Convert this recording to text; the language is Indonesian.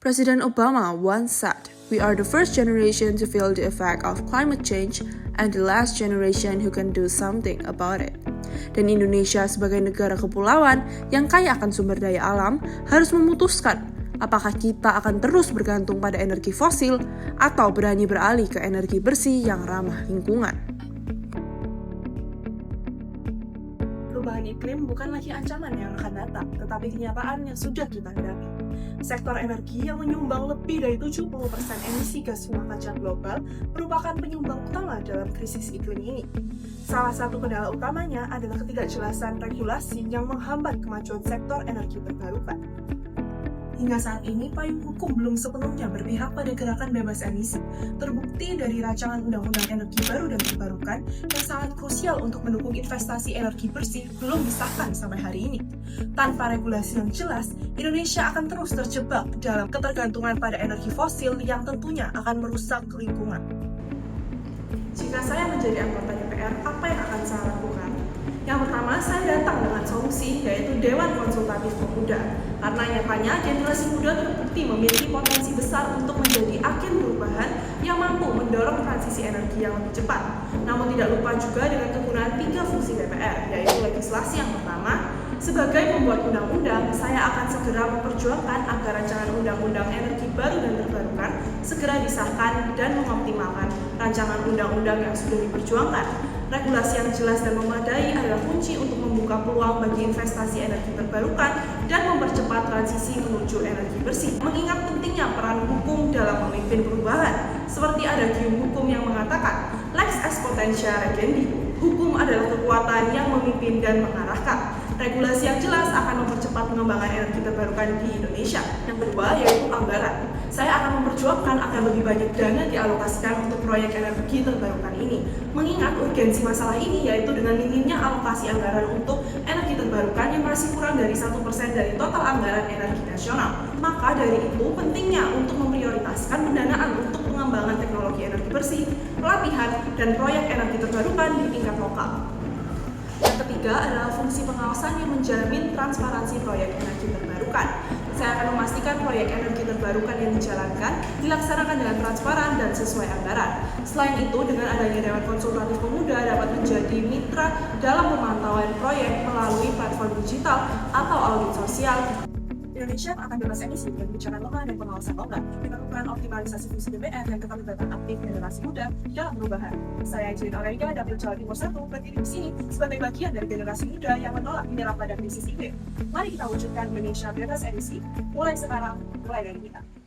President Obama once said, "We are the first generation to feel the effect of climate change and the last generation who can do something about it." Dan Indonesia sebagai negara kepulauan yang kaya akan sumber daya alam harus memutuskan apakah kita akan terus bergantung pada energi fosil atau berani beralih ke energi bersih yang ramah lingkungan. Perubahan iklim bukan lagi ancaman yang akan datang, tetapi kenyataan yang sudah kita hadapi. Sektor energi yang menyumbang lebih dari 70% emisi gas rumah kaca global merupakan penyumbang utama dalam krisis iklim ini. Salah satu kendala utamanya adalah ketidakjelasan regulasi yang menghambat kemajuan sektor energi terbarukan. Hingga saat ini, payung hukum belum sepenuhnya berpihak pada gerakan bebas emisi. Terbukti dari rancangan undang-undang energi baru dan terbarukan yang sangat krusial untuk mendukung investasi energi bersih belum disahkan sampai hari ini. Tanpa regulasi yang jelas, Indonesia akan terus terjebak dalam ketergantungan pada energi fosil yang tentunya akan merusak lingkungan. Jika saya menjadi anggota DPR, apa yang akan saya lakukan? Yang pertama, saya datang dengan solusi, yaitu Dewan Konsultatif Pemuda. Karena nyatanya generasi muda terbukti memiliki potensi besar untuk menjadi agen perubahan yang mampu mendorong transisi energi yang lebih cepat. Namun tidak lupa juga dengan kegunaan 3 fungsi DPR, yaitu legislasi yang pertama. Sebagai pembuat undang-undang, saya akan segera memperjuangkan agar rancangan undang-undang energi baru dan terbarukan segera disahkan dan mengoptimalkan rancangan undang-undang yang sudah diperjuangkan. Regulasi yang jelas dan memadai adalah kunci untuk membuka peluang bagi investasi energi terbarukan dan mempercepat transisi menuju energi bersih. Mengingat pentingnya peran hukum dalam memimpin perubahan, seperti ada gium hukum yang mengatakan, lex exponentia regendi, hukum adalah kekuatan yang memimpin dan mengarahkan. Regulasi yang jelas akan mempercepat pengembangan energi terbarukan di Indonesia. Yang kedua yaitu anggaran. Saya akan memperjuangkan agar lebih banyak dana dialokasikan untuk proyek energi terbarukan ini. Mengingat urgensi masalah ini yaitu dengan minimnya alokasi anggaran untuk energi terbarukan yang masih kurang dari 1% dari total anggaran energi nasional. Maka dari itu pentingnya untuk memprioritaskan pendanaan untuk pengembangan teknologi energi bersih, pelatihan, dan proyek energi terbarukan di tingkat lokal. Yang ketiga adalah fungsi pengawasan yang menjamin transparansi proyek energi terbarukan. Saya akan memastikan proyek energi terbarukan yang dijalankan dilaksanakan dengan transparan dan sesuai anggaran. Selain itu, dengan adanya Dewan Konsultatif Pemuda dapat menjadi mitra dalam pemantauan proyek melalui platform digital atau audit sosial. Indonesia akan bebas emisi dengan kebijakan lemah dan pengawasan longgar. Diperlukan optimalisasi fungsi DPR dan keterlibatan aktif generasi muda dalam perubahan. Saya Angelina Aureliga, Dapil Jawa Timur 1, berdiri di sini sebagai bagian dari generasi muda yang menolak menyerap pada krisis iklim. Mari kita wujudkan Indonesia bebas emisi, mulai sekarang, mulai dari kita.